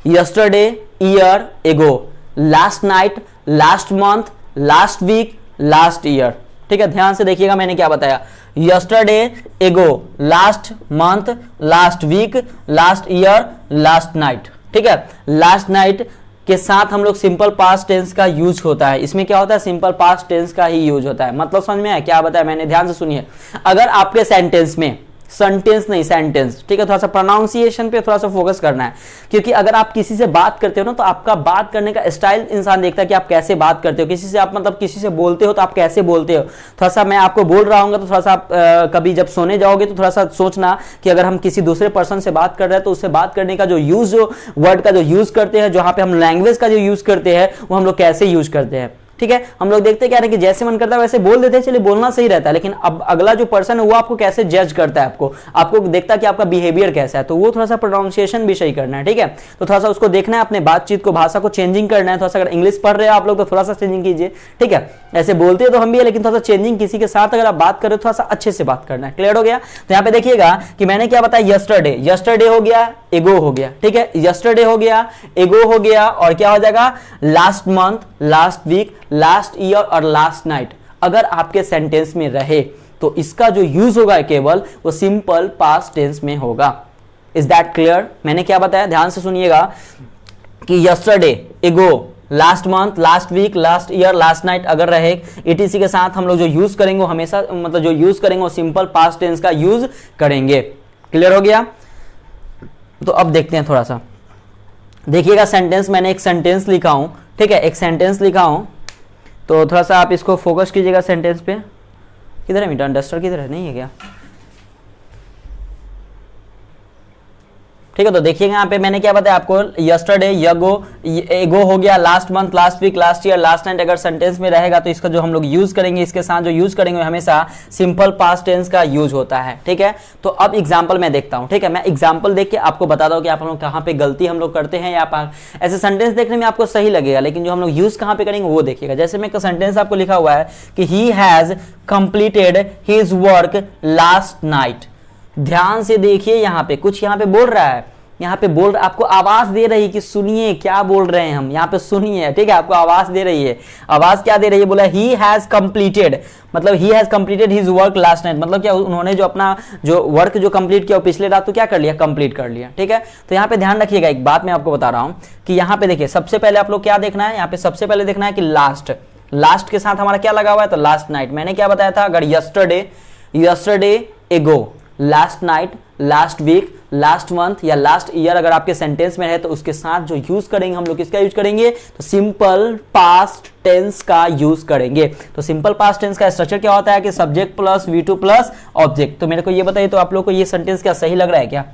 yesterday year ago, last night, last month, last week, last year, ठीक है। ध्यान से देखिएगा मैंने क्या बताया, yesterday ago, last month, last week, last year, last night, ठीक है। last night के साथ हम लोग सिंपल पास्ट टेंस का यूज होता है। इसमें क्या होता है, सिंपल पास्ट टेंस का ही यूज होता है। मतलब समझ में आया क्या बताया मैंने, ध्यान से सुनिए। अगर आपके सेंटेंस में सेंटेंस नहीं, सेंटेंस, ठीक है। थोड़ा सा प्रोनाउंसिएशन पे थोड़ा सा फोकस करना है, क्योंकि अगर आप किसी से बात करते हो ना तो आपका बात करने का स्टाइल इंसान देखता है कि आप कैसे बात करते हो। किसी से आप मतलब किसी से बोलते हो तो आप कैसे बोलते हो। थोड़ा सा मैं आपको बोल रहा हूँ तो थोड़ा सा आप कभी जब सोने जाओगे तो थोड़ा सा सोचना कि अगर हम किसी दूसरे पर्सन से बात कर रहे हैं तो उससे बात करने का जो यूज, जो वर्ड का जो यूज करते हैं, जहां पे हम लैंग्वेज का जो यूज करते हैं वो हम लोग कैसे यूज करते हैं, ठीक है। हम लोग देखते क्या है कि जैसे मन करता है वैसे बोल देते हैं, चलिए बोलना सही रहता है, लेकिन अब अगला जो पर्सन है वो आपको कैसे जज करता है, आपको देखता है कि आपका बिहेवियर कैसा है, तो वो थोड़ा सा प्रोनाउंसिएशन भी सही करना है, ठीक है। तो थोड़ा सा उसको देखना है, अपने बातचीत को, भाषा को चेंजिंग करना है। थोड़ा सा अगर इंग्लिश पढ़ रहे हो आप लोग तो थोड़ा सा चेंजिंग कीजिए, ठीक है। ऐसे बोलते हो तो हम भी है, लेकिन थोड़ा सा चेंजिंग, किसी के साथ अगर आप बात करें थोड़ा सा अच्छे से बात करना है। क्लियर हो गया। तो यहाँ पे देखिएगा कि मैंने क्या बताया, यस्टरडे, यस्टरडे हो गया, एगो हो गया, ठीक है। यस्टरडे हो गया, एगो हो गया, और क्या हो जाएगा, last month, last week, last year और लास्ट नाइट। अगर आपके सेंटेंस में रहे तो इसका जो यूज होगा केवल वो सिंपल पास्ट टेंस में होगा। Is that clear. मैंने क्या बताया, ध्यान से सुनिएगा कि yesterday, ago, last month, last week, last year, last night अगर रहे ईटीसी के साथ हम लोग जो यूज करेंगे वो हमेशा मतलब जो यूज करेंगे वो सिंपल पास्ट टेंस का यूज करेंगे। क्लियर हो गया। तो अब देखते हैं थोड़ा सा, देखिएगा सेंटेंस, मैंने एक सेंटेंस लिखा हूं, ठीक है, एक सेंटेंस लिखा हूं, तो थोड़ा सा आप इसको फोकस कीजिएगा सेंटेंस पे। किधर है मीटर डस्टर, किधर है, नहीं है क्या, ठीक है। तो देखिएगा यहाँ पे मैंने क्या बताया आपको, यस्टरडे, यगो, एगो हो गया, last month, last week, last year, last night अगर सेंटेंस में रहेगा तो इसका जो हम लोग यूज करेंगे, इसके साथ जो यूज करेंगे हमेशा सिंपल पास्ट टेंस का यूज होता है, ठीक है। तो अब एग्जांपल मैं देखता हूं, ठीक है, मैं एग्जांपल देख के आपको बता दूं कि आप लोग कहां पे गलती हम लोग करते हैं, या ऐसे सेंटेंस देखने में आपको सही लगेगा, लेकिन जो हम लोग यूज कहां पे करेंगे वो देखिएगा। जैसे मैं सेंटेंस आपको लिखा हुआ है कि he has completed his work last night. ध्यान से देखिए, यहाँ पे कुछ यहाँ पे बोल रहा है, यहाँ पे बोल आपको आवाज दे रही है कि सुनिए क्या बोल रहे हैं हम, यहाँ पे सुनिए, ठीक है, आपको आवाज दे रही है। आवाज क्या दे रही है, बोला ही हैज कंप्लीटेड, मतलब he has completed his work last night, मतलब क्या उन्होंने जो अपना जो वर्क जो कंप्लीट किया पिछले रात तो क्या कर लिया, कंप्लीट कर लिया, ठीक है। तो यहाँ पे ध्यान रखिएगा, एक बात मैं आपको बता रहा हूँ कि यहाँ पे देखिए सबसे पहले आप लोग क्या देखना है, यहाँ पे सबसे पहले देखना है कि लास्ट, लास्ट के साथ हमारा क्या लगा हुआ है, तो लास्ट नाइट। मैंने क्या बताया था, अगर yesterday, yesterday, ago, last night, last week, last month या लास्ट ईयर अगर आपके सेंटेंस में है तो उसके साथ जो यूज करेंगे हम लोग किसका यूज करेंगे, तो सिंपल पास्ट टेंस का यूज करेंगे। तो सिंपल पास्ट टेंस का स्ट्रक्चर क्या होता है कि subject plus V2 plus object. तो मेरे को ये बताइए, तो आप लोग को ये सेंटेंस क्या सही लग रहा है क्या,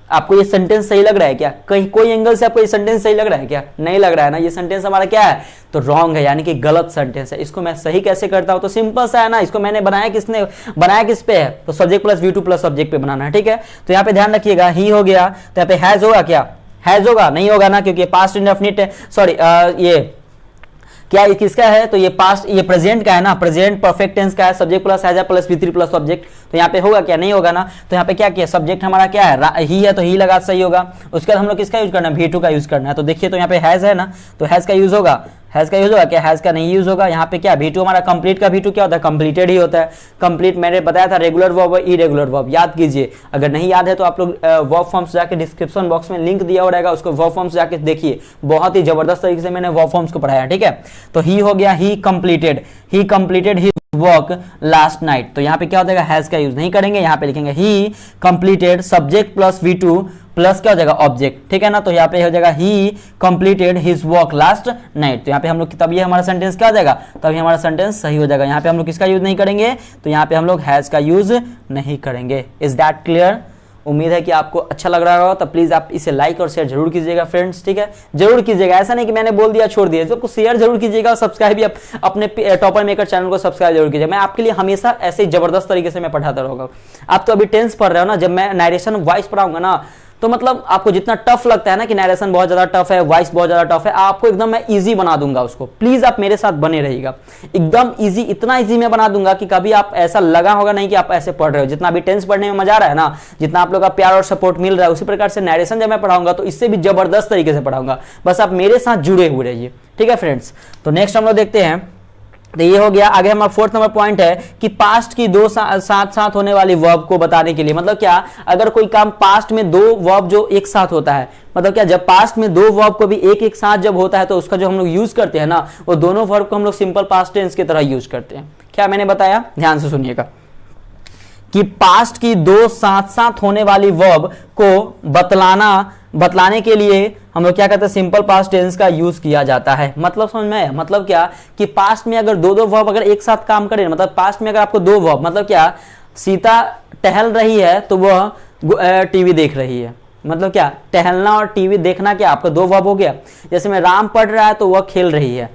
आपको ये सेंटेंस सही लग रहा है क्या, कहीं कोई एंगल से आपको ये सेंटेंस सही लग रहा है क्या, नहीं लग रहा है ना। ये सेंटेंस हमारा क्या है, तो रॉन्ग है, यानी कि गलत सेंटेंस है। इसको मैं सही कैसे करता हूं, तो सिंपल सा है ना, इसको मैंने बनाया किसने बनाया, किस पे है, तो subject plus V2 plus subject पे बनाना है, ठीक है। तो यहाँ पे ध्यान रखिएगा, ही हो गया, तो यहाँ पे हैज होगा क्या, हैज होगा, नहीं होगा ना, क्योंकि पास्ट इंडेफिनिट है, सॉरी ये क्या ये किसका है, तो ये पास्ट, ये प्रेजेंट का है ना, प्रेजेंट परफेक्ट टेंस का है, subject plus has plus V3 plus object. तो यहाँ पे होगा क्या, नहीं होगा ना। तो यहाँ पे क्या किया, सब्जेक्ट हमारा क्या है, ही है, तो ही लगा सही होगा। उसके बाद हम लोग किसका यूज करना है, V2 का यूज करना है। तो देखिए, तो यहाँ पे हैज है ना, तो हैज का यूज होगा, हैज का यूज होगा क्या, हैज का नहीं यूज होगा। यहाँ पे क्या V2 हमारा कंप्लीट का V2 क्या होता है, कंप्लीटेड ही होता है। कंप्लीट मैंने बताया था रेगुलर वर्ब और इरेगुलर वर्ब, याद कीजिए। अगर नहीं याद है तो आप लोग वर्ब फॉर्म्स जाके डिस्क्रिप्शन बॉक्स में लिंक दिया हो रहेगा, उसको वर्ब फॉर्म्स जाके देखिए, बहुत ही जबरदस्त तरीके से मैंने वर्ब फॉर्म्स को पढ़ाया, ठीक है। तो ही हो गया, ही कंप्लीटेड ही वर्क लास्ट नाइट। तो यहाँ पे क्या हो जाएगा, हैज का यूज नहीं करेंगे, यहाँ पे लिखेंगे ही completed subject plus V2 plus क्या हो जाएगा, ऑब्जेक्ट, ठीक है ना। तो यहाँ पे हो जाएगा ही completed his work last night. तो यहाँ पे हम लोग तब ये हमारा सेंटेंस क्या हो जाएगा, तभी हमारा सेंटेंस सही हो जाएगा। यहाँ पे हम लोग किसका यूज नहीं करेंगे, तो यहाँ पे हम लोग हैज का यूज नहीं करेंगे। Is that clear. उम्मीद है कि आपको अच्छा लग रहा होगा, तो प्लीज आप इसे लाइक और शेयर जरूर कीजिएगा फ्रेंड्स, ठीक है, जरूर कीजिएगा। ऐसा नहीं कि मैंने बोल दिया छोड़ दिया, सबको शेयर जरूर कीजिएगा और सब्सक्राइब भी अपने टॉपर मेकर चैनल को सब्सक्राइब जरूर कीजिएगा। मैं आपके लिए हमेशा ऐसे जबरदस्त तरीके से मैं पढ़ाता रहूंगा। आप तो अभी टेंस पढ़ रहे हो ना, जब मैं नरेशन वॉइस पढ़ाऊंगा ना, तो मतलब आपको जितना टफ लगता है ना कि नरेशन बहुत ज्यादा टफ है, वॉइस बहुत ज्यादा टफ है, आपको एकदम मैं इजी बना दूंगा उसको। प्लीज आप मेरे साथ बने रहिएगा, एकदम इजी, इतना इजी मैं बना दूंगा कि कभी आप ऐसा लगा होगा नहीं कि आप ऐसे पढ़ रहे हो। जितना अभी टेंस पढ़ने में मजा आ रहा है ना, जितना आप लोग का प्यार और सपोर्ट मिल रहा है, उसी प्रकार से नरेशन जब मैं पढ़ाऊंगा तो इससे भी जबरदस्त तरीके से पढ़ाऊंगा। बस आप मेरे साथ जुड़े हुए रहिए, ठीक है फ्रेंड्स। तो नेक्स्ट हम लोग देखते हैं, तो ये हो गया। आगे हमारा 4th नंबर पॉइंट है कि पास्ट की दो साथ साथ होने वाली वर्ब को बताने के लिए, मतलब क्या, अगर कोई काम पास्ट में दो वर्ब जो एक साथ होता है, मतलब क्या, जब पास्ट में दो वर्ब को भी एक साथ जब होता है तो उसका जो हम लोग यूज करते हैं ना, वो दोनों वर्ब को हम लोग सिंपल पास्ट टेंस की तरह यूज करते हैं। क्या मैंने बताया, ध्यान से सुनिएगा कि पास्ट की दो साथ साथ होने वाली वर्ब को बतलाने के लिए हम लोग क्या कहते हैं, सिंपल पास्ट टेंस का यूज किया जाता है। मतलब समझ में आया? मतलब क्या कि पास्ट में अगर दो दो वर्ब अगर एक साथ काम करें, मतलब पास्ट में अगर आपको दो वर्ब, मतलब क्या, सीता टहल रही है तो वह टीवी देख रही है, मतलब क्या, टहलना और टीवी देखना क्या आपका दो वर्ब हो गया। जैसे में राम पढ़ रहा है तो वह खेल रही है,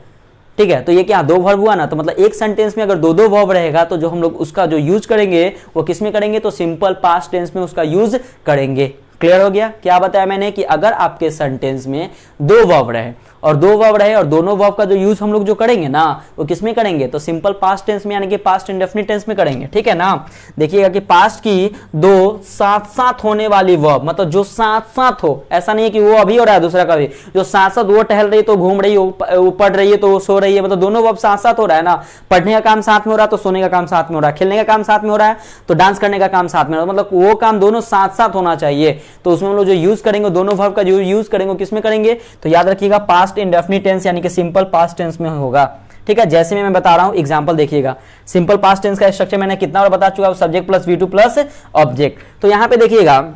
ठीक है, तो ये क्या दो वर्ब हुआ ना। तो मतलब एक सेंटेंस में अगर दो दो वर्ब रहेगा तो जो हम लोग उसका जो यूज करेंगे वो किस में करेंगे, तो सिंपल पास्ट टेंस में उसका यूज करेंगे। क्लियर हो गया? क्या बताया मैंने कि अगर आपके सेंटेंस में दो वर्ब रहे और दोनों वर्ब का जो यूज हम लोग जो करेंगे ना वो किस में करेंगे, तो सिंपल पास्ट टेंस में, यानी कि पास्ट इंडेफिनिट टेंस में करेंगे। ठीक है ना? देखिएगा कि पास्ट की दो साथ साथ होने वाली वर्ब, मतलब जो साथ साथ हो, ऐसा नहीं है कि वो अभी हो रहा है दूसरा का भी, जो साथ साथ, वो टहल रही है तो घूम रही है, वो पढ़ रही है तो वो सो रही है, मतलब दोनों वर्ब साथ साथ हो रहा है ना। पढ़ने का काम साथ में हो रहा है तो सोने का काम साथ में हो रहा है, खेलने का काम साथ में हो रहा है तो डांस करने का काम साथ में हो रहा है, मतलब वो काम दोनों साथ साथ होना चाहिए। तो उसमें हम लोग जो यूज करेंगे, दोनों वर्ब का जो यूज करेंगे किस में करेंगे, तो याद रखिएगा पास्ट इंडेफिनिट टेंस यानी कि सिंपल पास्ट टेंस में होगा। ठीक है, जैसे मैं बता रहा हूं एग्जांपल देखिएगा। सिंपल पास्ट टेंस का स्ट्रक्चर मैंने कितना बार बता चुका हूं, subject plus V2 plus object. तो यहां पे देखिएगा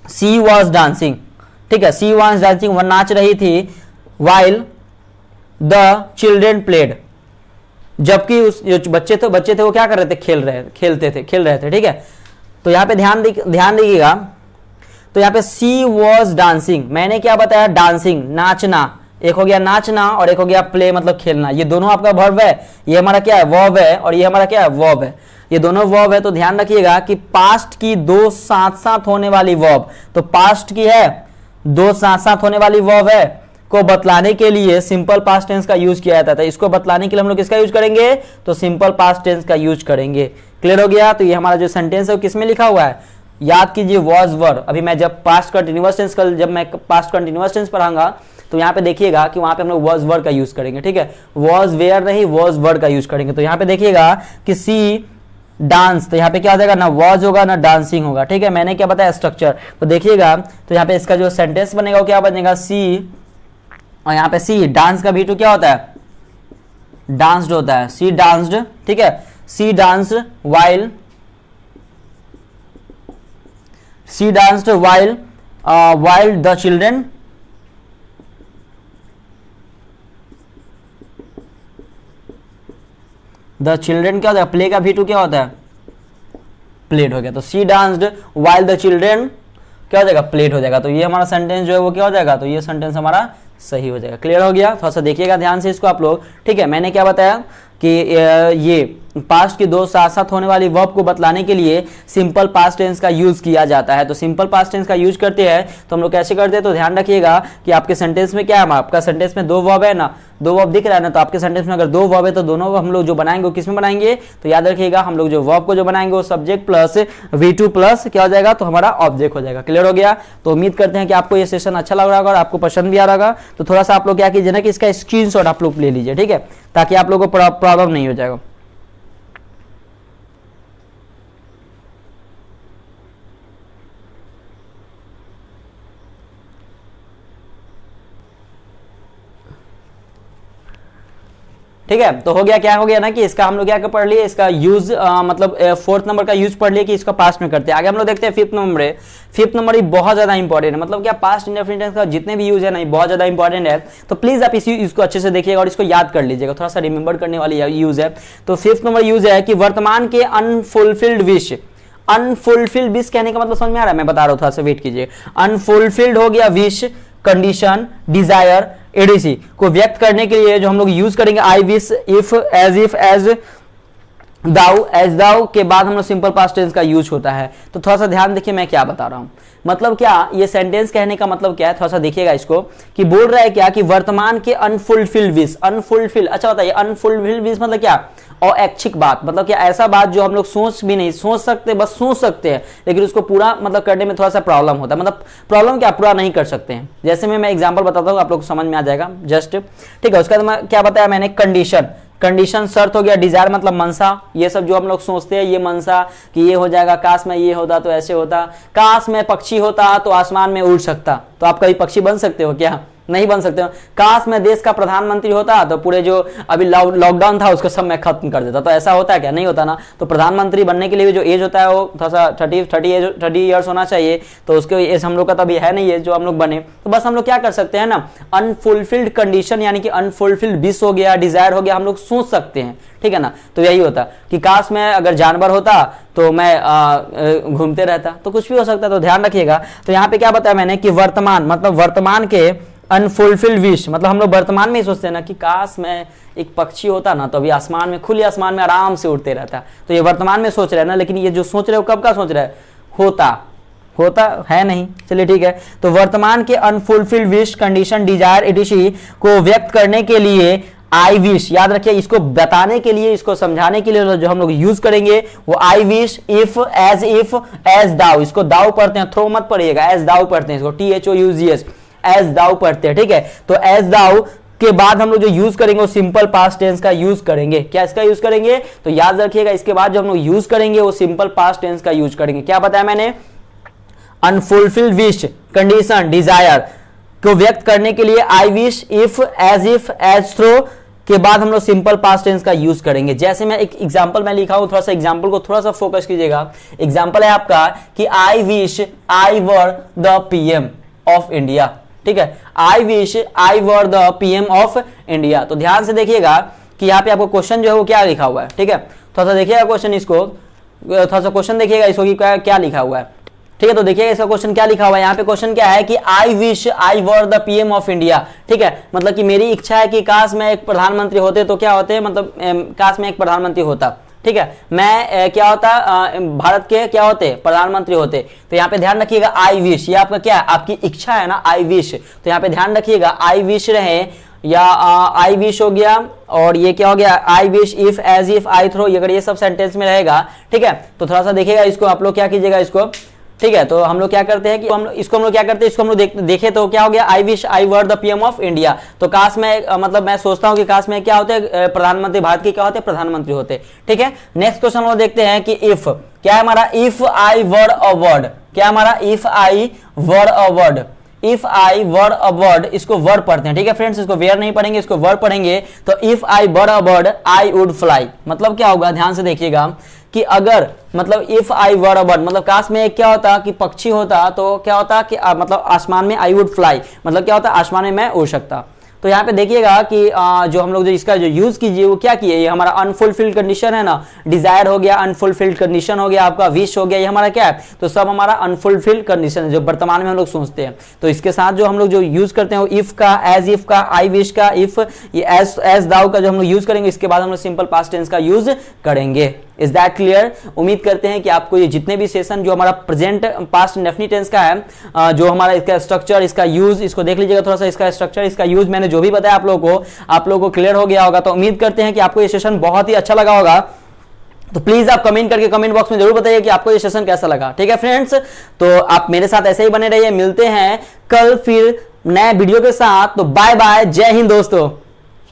सी वॉज डांसिंग, ठीक है, सी वॉज डांसिंग, वह नाच रही थी, वाइल द चिल्ड्रेन प्लेड, जबकि उस जो बच्चे थे वो क्या कर रहे थे, खेल रहे थे। ठीक है, तो यहां पे ध्यान दीजिएगा। तो यहाँ पे सी वॉज डांसिंग, मैंने क्या बताया, डांसिंग नाचना, एक हो गया नाचना और एक हो गया प्ले मतलब खेलना। ये दोनों आपका वर्ब है, ये हमारा क्या है, वर्ब है, और ये हमारा क्या है, वर्ब है। ये दोनों वर्ब है। तो ध्यान रखिएगा कि पास्ट की दो साथ साथ होने वाली वर्ब, तो पास्ट की है दो साथ साथ होने वाली वर्ब है को बतलाने के लिए सिंपल पास्ट टेंस का यूज किया जाता है। इसको बतलाने के लिए हम लोग किसका यूज करेंगे, तो सिंपल पास्ट टेंस का यूज करेंगे। क्लियर हो गया? तो ये हमारा जो सेंटेंस है वो किसमें लिखा हुआ है, याद कीजिए वॉज वर। अभी मैं जब पास्ट कंटिन्यूअस टेंस पढ़ाऊंगा तो यहाँ पे देखिएगा कि वहां पे हम लोग वॉज वर का यूज करेंगे। ठीक है, वॉज वेयर नहीं, वॉज वर का यूज करेंगे। तो यहाँ पे देखिएगा कि सी डांस, तो यहाँ पे क्या हो जाएगा, ना वॉज होगा ना डांसिंग होगा। ठीक है, मैंने क्या बताया स्ट्रक्चर, तो देखिएगा तो यहाँ पे इसका जो सेंटेंस बनेगा वो क्या बनेगा, सी, और यहाँ पे सी डांस का V2 क्या होता है, डांस्ड होता है, सी डांस्ड। ठीक है, she danced while, she danced while the children क्या होता है, प्ले का V2 क्या होता है, प्लेड हो गया। तो she danced while the children क्या हो जाएगा, प्लेड हो जाएगा। तो ये हमारा सेंटेंस जो है वो क्या हो जाएगा, तो ये सेंटेंस हमारा सही हो जाएगा। क्लियर हो गया? थोड़ा सा देखिएगा ध्यान से इसको आप लोग। ठीक है, मैंने क्या बताया कि ये पास्ट की दो साथ साथ होने वाली वर्ब को बतलाने के लिए सिंपल पास्ट टेंस का यूज किया जाता है। तो सिंपल पास्ट टेंस का यूज करते हैं तो हम लोग कैसे करते हैं, तो ध्यान रखिएगा कि आपके सेंटेंस में क्या है, आपका सेंटेंस में दो वर्ब है ना, दो वर्ब दिख रहा है ना, तो आपके सेंटेंस में अगर दो वर्ब है तो दोनों हम लोग जो बनाएंगे वो किस में बनाएंगे, तो याद रखिएगा हम लोग जो वर्ब को जो बनाएंगे वो सब्जेक्ट प्लस V2 प्लस क्या हो जाएगा, तो हमारा ऑब्जेक्ट हो जाएगा। क्लियर हो गया? तो उम्मीद करते हैं कि आपको ये सेशन अच्छा लग रहा होगा और आपको पसंद भी आ रहा होगा। तो थोड़ा सा आप लोग क्या कीजिए ना कि इसका स्क्रीनशॉट आप लोग ले लीजिए, ठीक है, ताकि आप लोगों को प्रॉब्लम नहीं हो जाएगा। ठीक है, तो हो गया, क्या हो गया ना कि इसका हम लोग क्या पढ़ लिए, इसका यूज मतलब फोर्थ नंबर का यूज पढ़ लिए कि इसका पास्ट में करते हैं। आगे हम लोग देखते हैं फिफ्थ नंबर है। फिफ्थ नंबर ही बहुत ज्यादा इंपॉर्टेंट है, मतलब क्या पास्ट इंडेफिनिट टेंस का जितने भी यूज है ना बहुत ज्यादा इंपॉर्टेंट है। तो प्लीज आप इसको अच्छे से देखिएगा और इसको याद कर लीजिएगा, थोड़ा सा रिमेंबर करने वाली यूज है। तो फिफ्थ नंबर यूज है कि वर्तमान के अनफुलफिल्ड विश, अनफुलफिल्ड विश कहने का मतलब समझ में आ रहा है, मैं बता रहा हूँ, थोड़ा सा वेट कीजिए। अनफुलफिल्ड हो गया विश, कंडीशन, डिजायर, एडीसी को व्यक्त करने के लिए जो हम लोग यूज करेंगे I wish, if, as though, as though के बाद हम लोग सिंपल पास्ट टेंस का यूज होता है। तो थोड़ा सा ध्यान देखिए मैं क्या बता रहा हूं, मतलब क्या ये सेंटेंस कहने का मतलब क्या है, थोड़ा सा देखिएगा इसको कि बोल रहा है क्या कि वर्तमान के अनफुलफिल्ड विश, अनफुलफिल, अच्छा बताइए अनफुलफिल्ड विश मतलब क्या, और ऐच्छिक बात, मतलब क्या ऐसा बात जो हम लोग सोच भी नहीं सोच सकते, बस सोच सकते हैं लेकिन उसको पूरा मतलब करने में थोड़ा सा प्रॉब्लम होता है, मतलब प्रॉब्लम क्या, पूरा नहीं कर सकते हैं। जैसे मैं एग्जांपल बताता हूँ आप लोग को समझ में आ जाएगा जस्ट। ठीक है, उसका क्या बताया मैंने, कंडीशन, कंडीशन शर्त हो गया, डिजायर मतलब मनसा, ये सब जो हम लोग सोचते हैं ये मनसा कि ये हो जाएगा, काश में ये होता तो ऐसे होता, काश में पक्षी होता तो आसमान में उड़ सकता। तो आप कभी पक्षी बन सकते हो क्या, नहीं बन सकते हो। काश मैं देश का प्रधानमंत्री होता तो पूरे जो अभी लॉकडाउन था उसको सब मैं खत्म कर देता। तो ऐसा होता है क्या? नहीं होता ना। तो प्रधानमंत्री बनने के लिए जो एज होता है वो थोड़ा सा 30 ईयर्स होना चाहिए। तो उसके एज हम लोग का तभी है नहीं है जो हम लोग बने। तो बस हम लोग क्या कर सकते हैं ना, अनफुलफिल्ड कंडीशन यानी कि अनफुलफिल्ड विश हो गया, डिजायर हो गया, हम लोग सोच सकते हैं, ठीक है ना। तो यही होता कि काश मैं अगर जानवर होता तो मैं घूमते रहता, तो कुछ भी हो सकता है। तो ध्यान रखिएगा। तो यहाँ पे क्या बताया मैंने कि वर्तमान मतलब वर्तमान के अनफुलफिल्ड विश, मतलब हम लोग वर्तमान में ही सोचते हैं ना कि काश मैं एक पक्षी होता ना तो अभी आसमान में, खुले आसमान में आराम से उड़ते रहता। तो ये वर्तमान में सोच रहे हैं ना, लेकिन ये जो सोच रहे हो कब का सोच रहे हैं? होता है नहीं। चलिए ठीक है। तो वर्तमान के अनफुलफिल्ड विश, कंडीशन, डिजायर इटिशी को व्यक्त करने के लिए आई विश, याद रखिए, इसको बताने के लिए, इसको समझाने के लिए जो हम लोग यूज करेंगे वो I wish, if, as though. इसको दाउ पढ़ते हैं, थ्रो मत पढ़िएगा, एज दाउ पढ़ते हैं इसको, THOUGH, एज दाउ पढ़ते हैं, ठीक है। तो एज दाउ के बाद हम लोग जो यूज करेंगे वो सिंपल पास्ट टेंस का यूज करेंगे। क्या इसका यूज करेंगे? तो याद रखिएगा, इसके बाद जो हम लोग यूज करेंगे वो सिंपल पास्ट टेंस का यूज करेंगे। क्या बताया मैंने? अनफुलफिल्ड विश, कंडीशन, डिजायर को व्यक्त करने के लिए I wish, if, as though के बाद हम लोग सिंपल पास्ट टेंस का यूज करेंगे। जैसे मैं एक एग्जांपल में लिखा हूं, थोड़ा सा एग्जांपल को थोड़ा सा फोकस कीजिएगा। एग्जांपल है आपका कि I wish I were the PM of India, ठीक है। I wish I were the PM of India. तो ध्यान से देखिएगा कि यहाँ पे आपको क्वेश्चन जो है वो क्या लिखा हुआ है, ठीक है। थोड़ा सा देखिएगा क्वेश्चन, इसको थोड़ा सा क्वेश्चन देखिएगा इसको कि क्या लिखा हुआ है, ठीक है। तो देखिएगा इसका क्वेश्चन क्या लिखा हुआ है। यहाँ पे क्वेश्चन क्या है कि I wish I were the PM of India, ठीक है। मतलब कि मेरी इच्छा है कि काश मैं एक प्रधानमंत्री होते तो क्या होते, मतलब काश मैं एक प्रधानमंत्री होता, ठीक है। मैं क्या होता, भारत के क्या होते, प्रधानमंत्री होते। तो यहाँ पे ध्यान रखिएगा आई विश, ये आपका क्या है, आपकी इच्छा है ना, आई विश। तो यहाँ पे ध्यान रखिएगा आई विश रहे या आई विश हो गया, और ये क्या हो गया, I wish, if, as if, I though, अगर ये सब सेंटेंस में रहेगा, ठीक है। तो थोड़ा सा देखिएगा इसको, आप लोग क्या कीजिएगा इसको, ठीक है। तो हम लोग क्या करते हैं कि इसको हम लोग क्या करते हैं, इसको हम लोग देखे तो क्या हो गया, I wish I were the PM of India. तो काश मैं मतलब मैं सोचता हूं कि काश मैं क्या होते, प्रधानमंत्री, भारत के क्या होते, प्रधानमंत्री होते, ठीक है। नेक्स्ट क्वेश्चन हम लोग देखते हैं कि इफ, क्या है हमारा, if I were a word, क्या हमारा, if I were a word, if I were a word, इसको वर्ड पढ़ते हैं, ठीक है फ्रेंड्स, इसको वेयर नहीं पढ़ेंगे, इसको वर्ड पढ़ेंगे। तो if I were a word I would fly, मतलब क्या होगा, ध्यान से देखिएगा कि अगर मतलब if I were a bird, मतलब काश में क्या होता कि पक्षी होता तो क्या होता कि मतलब आसमान में आई वुड फ्लाई, मतलब क्या होता आसमान में मैं उड़ सकता। तो यहाँ पे देखिएगा कि जो हम लोग जो इसका जो यूज कीजिए वो क्या किए, ये हमारा अनफुलफिल्ड कंडीशन है ना, डिजायर हो गया, अनफुलफिल्ड कंडीशन हो गया, आपका विश हो गया, ये हमारा क्या है, तो सब हमारा अनफुलफिल्ड कंडीशन है जो वर्तमान में हम लोग सोचते हैं। तो इसके साथ जो हम लोग जो यूज करते हैं वो इफ का, एज इफ का, आई विश का, इफ, ये एज दाउ का जो हम लोग यूज करेंगे, इसके बाद हम लोग सिंपल पास्ट टेंस का यूज करेंगे। Is that clear? उम्मीद करते हैं कि आपको ये जितने भी सेशन जो हमारा प्रेजेंट, पास्ट, डेफिनिट टेंस का है, जो हमारा इसका स्ट्रक्चर, इसका यूज, इसको देख लीजिएगा थोड़ा सा, इसका स्ट्रक्चर, इसका यूज मैंने जो भी बताया आप लोगों को क्लियर हो गया होगा। तो उम्मीद करते हैं कि आपको ये सेशन बहुत ही अच्छा लगा होगा। तो प्लीज आप कमेंट करके कमेंट बॉक्स में जरूर बताइए कि आपको ये सेशन कैसा लगा, ठीक है फ्रेंड्स। तो आप मेरे साथ ऐसे ही बने रहिए, मिलते हैं कल फिर नए वीडियो के साथ। तो बाय बाय, जय हिंद दोस्तों।